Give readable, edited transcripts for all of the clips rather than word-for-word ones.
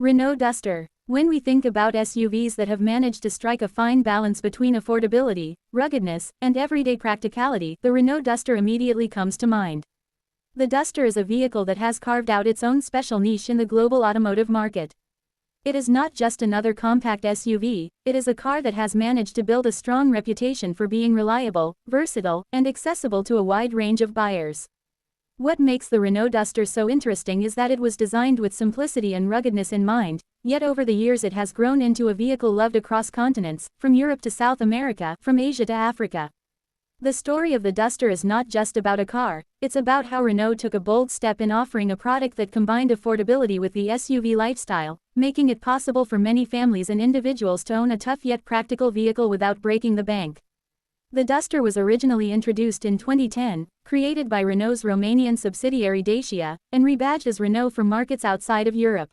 Renault Duster. When we think about SUVs that have managed to strike a fine balance between affordability, ruggedness, and everyday practicality, the Renault Duster immediately comes to mind. The Duster is a vehicle that has carved out its own special niche in the global automotive market. It is not just another compact SUV, it is a car that has managed to build a strong reputation for being reliable, versatile, and accessible to a wide range of buyers. What makes the Renault Duster so interesting is that it was designed with simplicity and ruggedness in mind, yet over the years it has grown into a vehicle loved across continents, from Europe to South America, from Asia to Africa. The story of the Duster is not just about a car, it's about how Renault took a bold step in offering a product that combined affordability with the SUV lifestyle, making it possible for many families and individuals to own a tough yet practical vehicle without breaking the bank. The Duster was originally introduced in 2010, created by Renault's Romanian subsidiary Dacia, and rebadged as Renault for markets outside of Europe.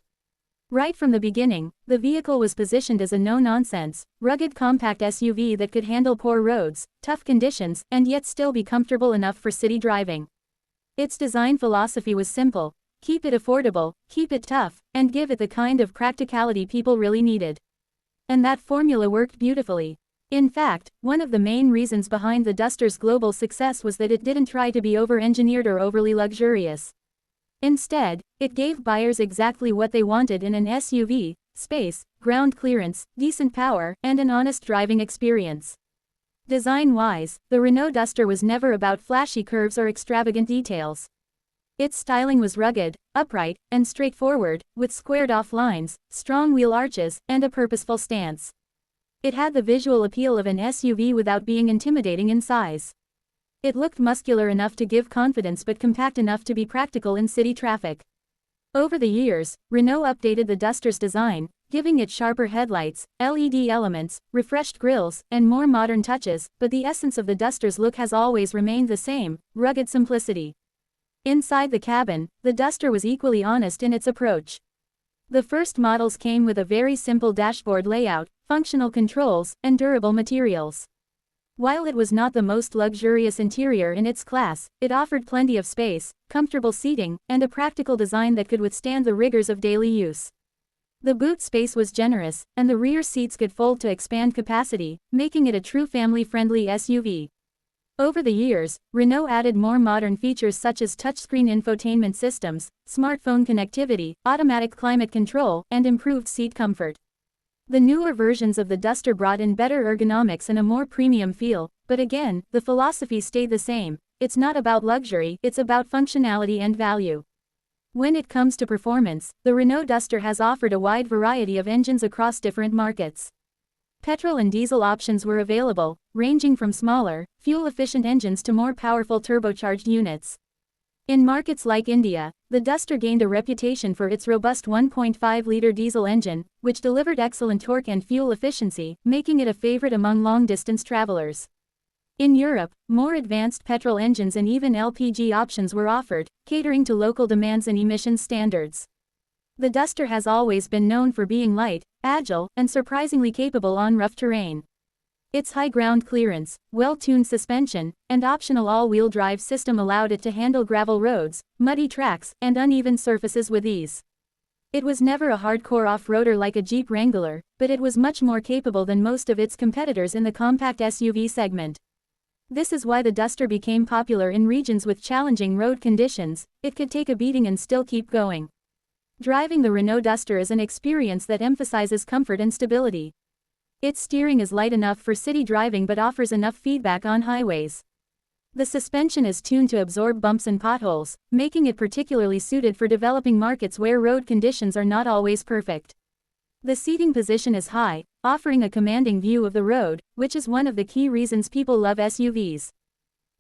Right from the beginning, the vehicle was positioned as a no-nonsense, rugged compact SUV that could handle poor roads, tough conditions, and yet still be comfortable enough for city driving. Its design philosophy was simple: keep it affordable, keep it tough, and give it the kind of practicality people really needed. And that formula worked beautifully. In fact, one of the main reasons behind the Duster's global success was that it didn't try to be over-engineered or overly luxurious. Instead, it gave buyers exactly what they wanted in an SUV: space, ground clearance, decent power, and an honest driving experience. Design-wise, the Renault Duster was never about flashy curves or extravagant details. Its styling was rugged, upright, and straightforward, with squared-off lines, strong wheel arches, and a purposeful stance. It had the visual appeal of an SUV without being intimidating in size. It looked muscular enough to give confidence but compact enough to be practical in city traffic. Over the years, Renault updated the Duster's design, giving it sharper headlights, LED elements, refreshed grilles, and more modern touches, but the essence of the Duster's look has always remained the same: rugged simplicity. Inside the cabin, the Duster was equally honest in its approach. The first models came with a very simple dashboard layout, functional controls, and durable materials. While it was not the most luxurious interior in its class, it offered plenty of space, comfortable seating, and a practical design that could withstand the rigors of daily use. The boot space was generous, and the rear seats could fold to expand capacity, making it a true family-friendly SUV. Over the years, Renault added more modern features such as touchscreen infotainment systems, smartphone connectivity, automatic climate control, and improved seat comfort. The newer versions of the Duster brought in better ergonomics and a more premium feel, but again, the philosophy stayed the same: it's not about luxury, it's about functionality and value. When it comes to performance, the Renault Duster has offered a wide variety of engines across different markets. Petrol and diesel options were available, ranging from smaller, fuel-efficient engines to more powerful turbocharged units. In markets like India, the Duster gained a reputation for its robust 1.5-liter diesel engine, which delivered excellent torque and fuel efficiency, making it a favorite among long-distance travelers. In Europe, more advanced petrol engines and even LPG options were offered, catering to local demands and emissions standards. The Duster has always been known for being light, agile, and surprisingly capable on rough terrain. Its high ground clearance, well-tuned suspension, and optional all-wheel drive system allowed it to handle gravel roads, muddy tracks, and uneven surfaces with ease. It was never a hardcore off-roader like a Jeep Wrangler, but it was much more capable than most of its competitors in the compact SUV segment. This is why the Duster became popular in regions with challenging road conditions. It could take a beating and still keep going. Driving the Renault Duster is an experience that emphasizes comfort and stability. Its steering is light enough for city driving but offers enough feedback on highways. The suspension is tuned to absorb bumps and potholes, making it particularly suited for developing markets where road conditions are not always perfect. The seating position is high, offering a commanding view of the road, which is one of the key reasons people love SUVs.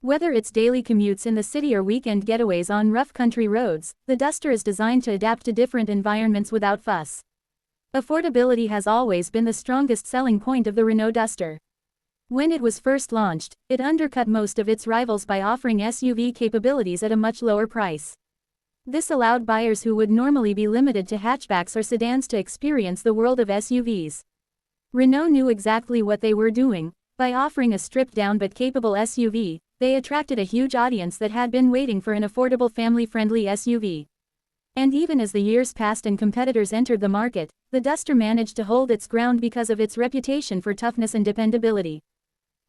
Whether it's daily commutes in the city or weekend getaways on rough country roads, the Duster is designed to adapt to different environments without fuss. Affordability has always been the strongest selling point of the Renault Duster. When it was first launched, it undercut most of its rivals by offering SUV capabilities at a much lower price. This allowed buyers who would normally be limited to hatchbacks or sedans to experience the world of SUVs. Renault knew exactly what they were doing. By offering a stripped-down but capable SUV, they attracted a huge audience that had been waiting for an affordable family-friendly SUV. And even as the years passed and competitors entered the market, the Duster managed to hold its ground because of its reputation for toughness and dependability.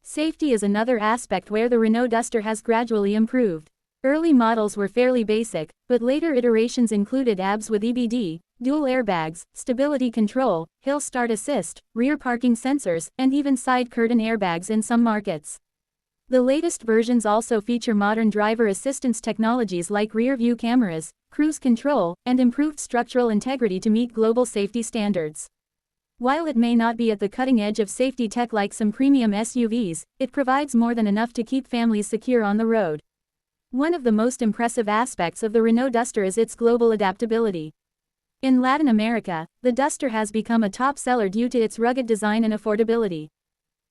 Safety is another aspect where the Renault Duster has gradually improved. Early models were fairly basic, but later iterations included ABS with EBD, dual airbags, stability control, hill start assist, rear parking sensors, and even side curtain airbags in some markets. The latest versions also feature modern driver assistance technologies like rear-view cameras, cruise control, and improved structural integrity to meet global safety standards. While it may not be at the cutting edge of safety tech like some premium SUVs, it provides more than enough to keep families secure on the road. One of the most impressive aspects of the Renault Duster is its global adaptability. In Latin America, the Duster has become a top seller due to its rugged design and affordability.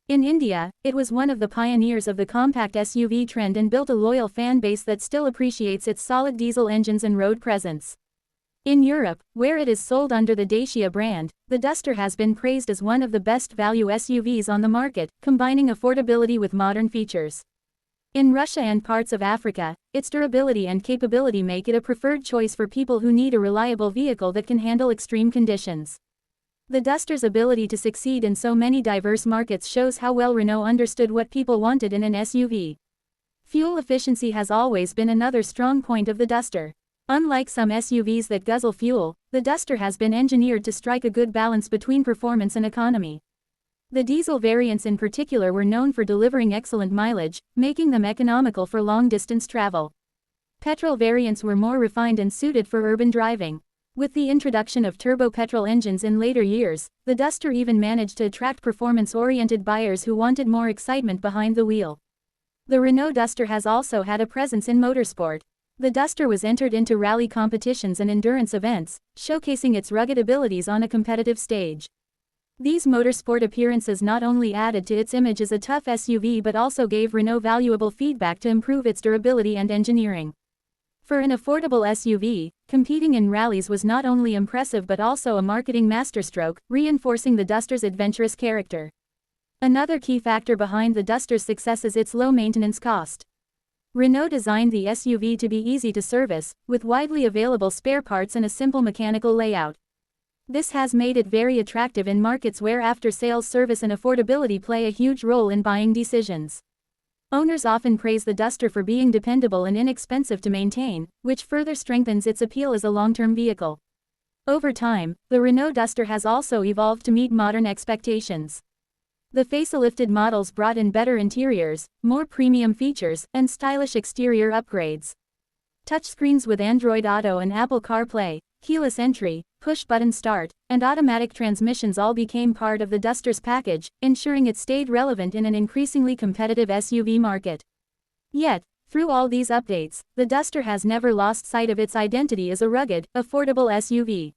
In India, it was one of the pioneers of the compact SUV trend and built a loyal fan base that still appreciates its solid diesel engines and road presence. In Europe, where it is sold under the Dacia brand, the Duster has been praised as one of the best value SUVs on the market, combining affordability with modern features. In Russia and parts of Africa, its durability and capability make it a preferred choice for people who need a reliable vehicle that can handle extreme conditions. The Duster's ability to succeed in so many diverse markets shows how well Renault understood what people wanted in an SUV. Fuel efficiency has always been another strong point of the Duster. Unlike some SUVs that guzzle fuel, the Duster has been engineered to strike a good balance between performance and economy. The diesel variants in particular were known for delivering excellent mileage, making them economical for long-distance travel. Petrol variants were more refined and suited for urban driving. With the introduction of turbo petrol engines in later years, the Duster even managed to attract performance-oriented buyers who wanted more excitement behind the wheel. The Renault Duster has also had a presence in motorsport. The Duster was entered into rally competitions and endurance events, showcasing its rugged abilities on a competitive stage. These motorsport appearances not only added to its image as a tough SUV but also gave Renault valuable feedback to improve its durability and engineering. For an affordable SUV, competing in rallies was not only impressive but also a marketing masterstroke, reinforcing the Duster's adventurous character. Another key factor behind the Duster's success is its low maintenance cost. Renault designed the SUV to be easy to service, with widely available spare parts and a simple mechanical layout. This has made it very attractive in markets where after-sales service and affordability play a huge role in buying decisions. Owners often praise the Duster for being dependable and inexpensive to maintain, which further strengthens its appeal as a long-term vehicle. Over time, the Renault Duster has also evolved to meet modern expectations. The facelifted models brought in better interiors, more premium features, and stylish exterior upgrades. Touchscreens with Android Auto and Apple CarPlay, keyless entry, push-button start, and automatic transmissions all became part of the Duster's package, ensuring it stayed relevant in an increasingly competitive SUV market. Yet, through all these updates, the Duster has never lost sight of its identity as a rugged, affordable SUV.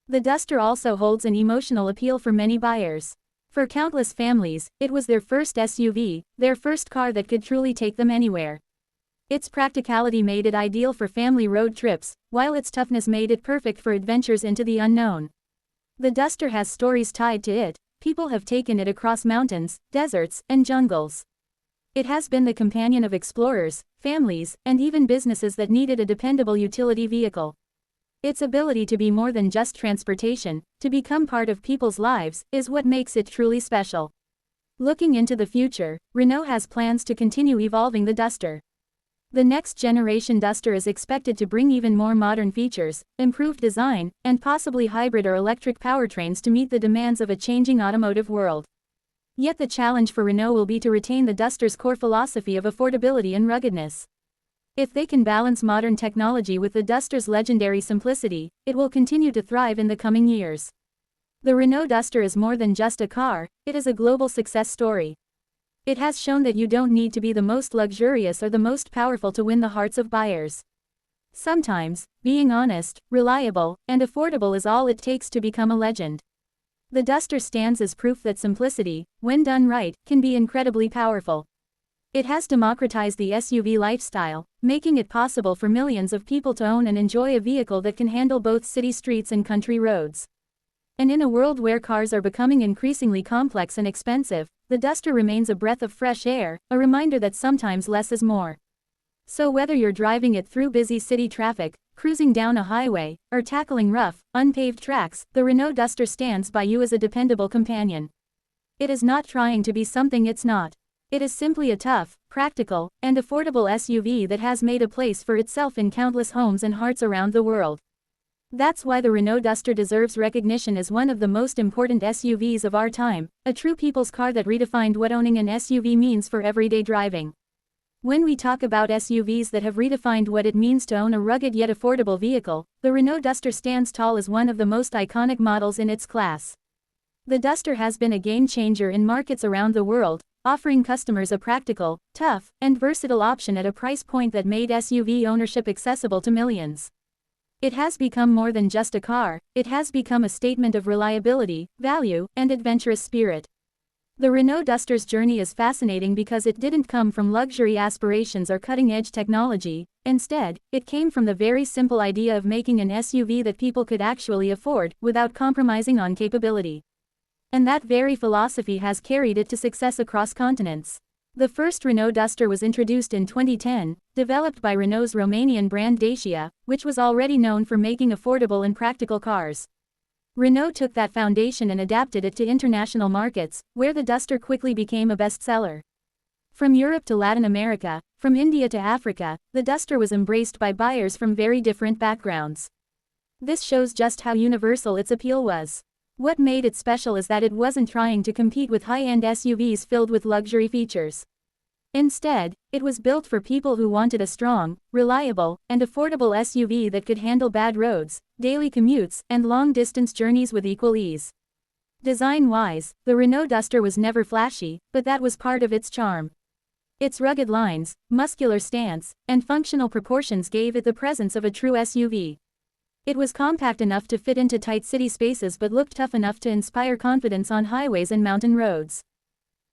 The Duster also holds an emotional appeal for many buyers. For countless families, it was their first SUV, their first car that could truly take them anywhere. Its practicality made it ideal for family road trips, while its toughness made it perfect for adventures into the unknown. The Duster has stories tied to it. People have taken it across mountains, deserts, and jungles. It has been the companion of explorers, families, and even businesses that needed a dependable utility vehicle. Its ability to be more than just transportation, to become part of people's lives, is what makes it truly special. Looking into the future, Renault has plans to continue evolving the Duster. The next generation Duster is expected to bring even more modern features, improved design, and possibly hybrid or electric powertrains to meet the demands of a changing automotive world. Yet the challenge for Renault will be to retain the Duster's core philosophy of affordability and ruggedness. If they can balance modern technology with the Duster's legendary simplicity, it will continue to thrive in the coming years. The Renault Duster is more than just a car, it is a global success story. It has shown that you don't need to be the most luxurious or the most powerful to win the hearts of buyers. Sometimes, being honest, reliable, and affordable is all it takes to become a legend. The Duster stands as proof that simplicity, when done right, can be incredibly powerful. It has democratized the SUV lifestyle, making it possible for millions of people to own and enjoy a vehicle that can handle both city streets and country roads. And in a world where cars are becoming increasingly complex and expensive, the Duster remains a breath of fresh air, a reminder that sometimes less is more. So whether you're driving it through busy city traffic, cruising down a highway, or tackling rough, unpaved tracks, the Renault Duster stands by you as a dependable companion. It is not trying to be something it's not. It is simply a tough, practical, and affordable SUV that has made a place for itself in countless homes and hearts around the world. That's why the Renault Duster deserves recognition as one of the most important SUVs of our time, a true people's car that redefined what owning an SUV means for everyday driving. When we talk about SUVs that have redefined what it means to own a rugged yet affordable vehicle, the Renault Duster stands tall as one of the most iconic models in its class. The Duster has been a game-changer in markets around the world, offering customers a practical, tough, and versatile option at a price point that made SUV ownership accessible to millions. It has become more than just a car, it has become a statement of reliability, value, and adventurous spirit. The Renault Duster's journey is fascinating because it didn't come from luxury aspirations or cutting-edge technology. Instead, it came from the very simple idea of making an SUV that people could actually afford, without compromising on capability. And that very philosophy has carried it to success across continents. The first Renault Duster was introduced in 2010, developed by Renault's Romanian brand Dacia, which was already known for making affordable and practical cars. Renault took that foundation and adapted it to international markets, where the Duster quickly became a bestseller. From Europe to Latin America, from India to Africa, the Duster was embraced by buyers from very different backgrounds. This shows just how universal its appeal was. What made it special is that it wasn't trying to compete with high-end SUVs filled with luxury features. Instead, it was built for people who wanted a strong, reliable, and affordable SUV that could handle bad roads, daily commutes, and long-distance journeys with equal ease. Design-wise, the Renault Duster was never flashy, but that was part of its charm. Its rugged lines, muscular stance, and functional proportions gave it the presence of a true SUV. It was compact enough to fit into tight city spaces but looked tough enough to inspire confidence on highways and mountain roads.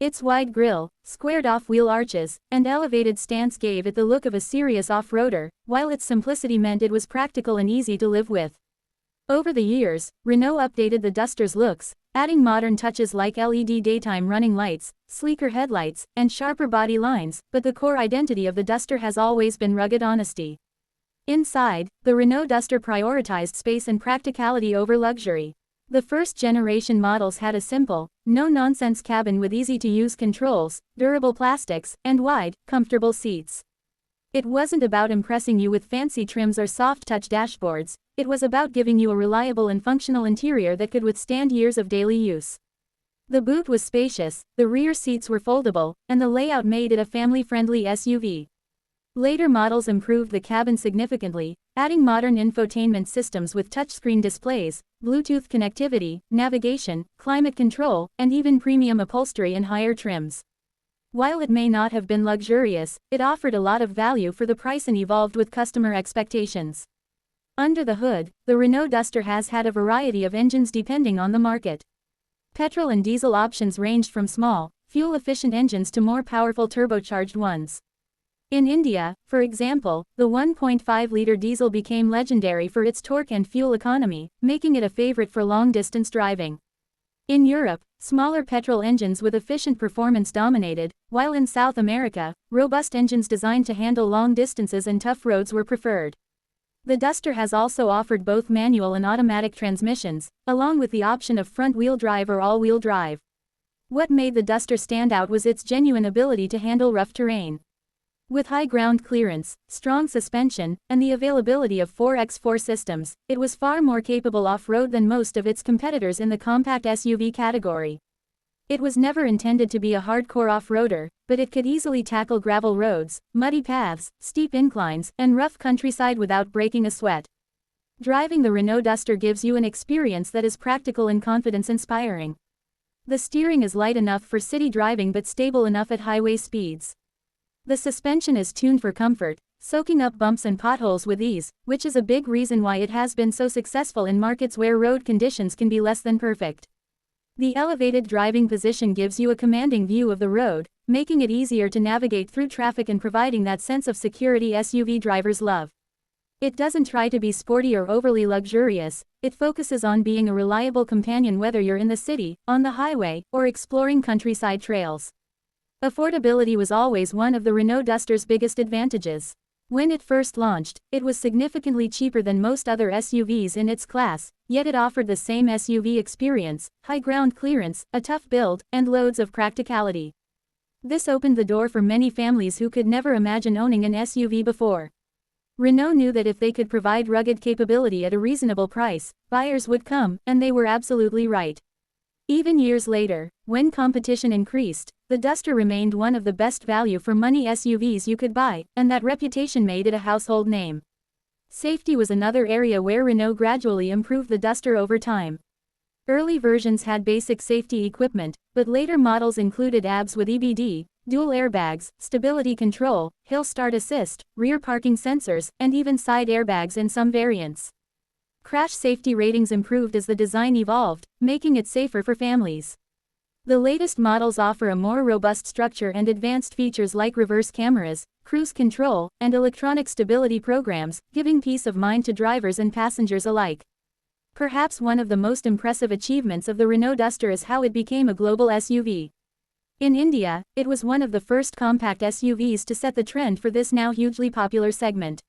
Its wide grille, squared-off wheel arches, and elevated stance gave it the look of a serious off-roader, while its simplicity meant it was practical and easy to live with. Over the years, Renault updated the Duster's looks, adding modern touches like LED daytime running lights, sleeker headlights, and sharper body lines, but the core identity of the Duster has always been rugged honesty. Inside, the Renault Duster prioritized space and practicality over luxury. The first-generation models had a simple, no-nonsense cabin with easy-to-use controls, durable plastics, and wide, comfortable seats. It wasn't about impressing you with fancy trims or soft-touch dashboards, it was about giving you a reliable and functional interior that could withstand years of daily use. The boot was spacious, the rear seats were foldable, and the layout made it a family-friendly SUV. Later models improved the cabin significantly, adding modern infotainment systems with touchscreen displays, Bluetooth connectivity, navigation, climate control, and even premium upholstery in higher trims. While it may not have been luxurious, it offered a lot of value for the price and evolved with customer expectations. Under the hood, the Renault Duster has had a variety of engines depending on the market. Petrol and diesel options ranged from small, fuel-efficient engines to more powerful turbocharged ones. In India, for example, the 1.5-liter diesel became legendary for its torque and fuel economy, making it a favorite for long-distance driving. In Europe, smaller petrol engines with efficient performance dominated, while in South America, robust engines designed to handle long distances and tough roads were preferred. The Duster has also offered both manual and automatic transmissions, along with the option of front-wheel drive or all-wheel drive. What made the Duster stand out was its genuine ability to handle rough terrain. With high ground clearance, strong suspension, and the availability of 4x4 systems, it was far more capable off-road than most of its competitors in the compact SUV category. It was never intended to be a hardcore off-roader, but it could easily tackle gravel roads, muddy paths, steep inclines, and rough countryside without breaking a sweat. Driving the Renault Duster gives you an experience that is practical and confidence-inspiring. The steering is light enough for city driving but stable enough at highway speeds. The suspension is tuned for comfort, soaking up bumps and potholes with ease, which is a big reason why it has been so successful in markets where road conditions can be less than perfect. The elevated driving position gives you a commanding view of the road, making it easier to navigate through traffic and providing that sense of security SUV drivers love. It doesn't try to be sporty or overly luxurious, it focuses on being a reliable companion whether you're in the city, on the highway, or exploring countryside trails. Affordability was always one of the Renault Duster's biggest advantages. When it first launched, it was significantly cheaper than most other SUVs in its class, yet it offered the same SUV experience, high ground clearance, a tough build, and loads of practicality. This opened the door for many families who could never imagine owning an SUV before. Renault knew that if they could provide rugged capability at a reasonable price, buyers would come, and they were absolutely right. Even years later, when competition increased, the Duster remained one of the best value-for-money SUVs you could buy, and that reputation made it a household name. Safety was another area where Renault gradually improved the Duster over time. Early versions had basic safety equipment, but later models included ABS with EBD, dual airbags, stability control, hill start assist, rear parking sensors, and even side airbags in some variants. Crash safety ratings improved as the design evolved, making it safer for families. The latest models offer a more robust structure and advanced features like reverse cameras, cruise control, and electronic stability programs, giving peace of mind to drivers and passengers alike. Perhaps one of the most impressive achievements of the Renault Duster is how it became a global SUV. In India, it was one of the first compact SUVs to set the trend for this now hugely popular segment.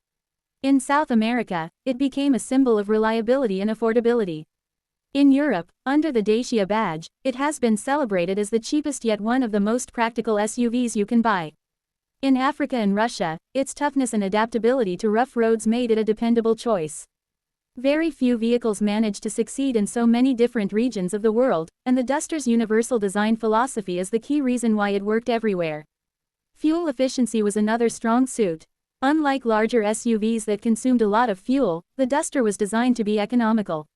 In South America, it became a symbol of reliability and affordability. In Europe, under the Dacia badge, it has been celebrated as the cheapest yet one of the most practical SUVs you can buy. In Africa and Russia, its toughness and adaptability to rough roads made it a dependable choice. Very few vehicles manage to succeed in so many different regions of the world, and the Duster's universal design philosophy is the key reason why it worked everywhere. Fuel efficiency was another strong suit. Unlike larger SUVs that consumed a lot of fuel, the Duster was designed to be economical.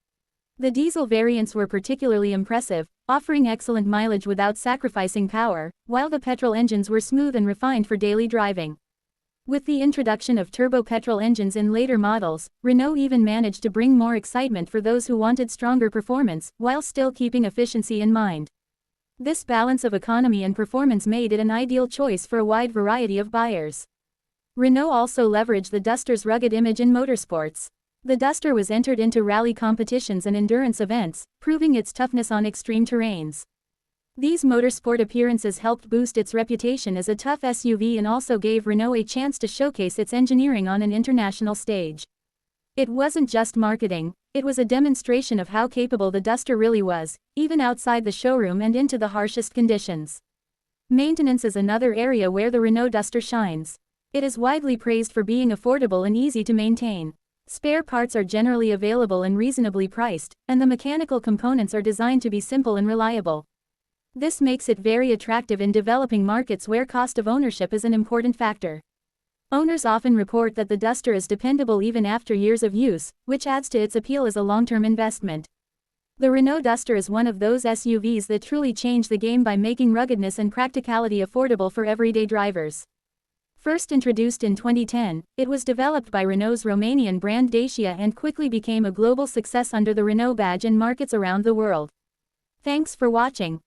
The diesel variants were particularly impressive, offering excellent mileage without sacrificing power, while the petrol engines were smooth and refined for daily driving. With the introduction of turbo petrol engines in later models, Renault even managed to bring more excitement for those who wanted stronger performance, while still keeping efficiency in mind. This balance of economy and performance made it an ideal choice for a wide variety of buyers. Renault also leveraged the Duster's rugged image in motorsports. The Duster was entered into rally competitions and endurance events, proving its toughness on extreme terrains. These motorsport appearances helped boost its reputation as a tough SUV and also gave Renault a chance to showcase its engineering on an international stage. It wasn't just marketing, it was a demonstration of how capable the Duster really was, even outside the showroom and into the harshest conditions. Maintenance is another area where the Renault Duster shines. It is widely praised for being affordable and easy to maintain. Spare parts are generally available and reasonably priced, and the mechanical components are designed to be simple and reliable. This makes it very attractive in developing markets where cost of ownership is an important factor. Owners often report that the Duster is dependable even after years of use, which adds to its appeal as a long-term investment. The Renault Duster is one of those SUVs that truly change the game by making ruggedness and practicality affordable for everyday drivers. First introduced in 2010, it was developed by Renault's Romanian brand Dacia and quickly became a global success under the Renault badge in markets around the world. Thanks for watching.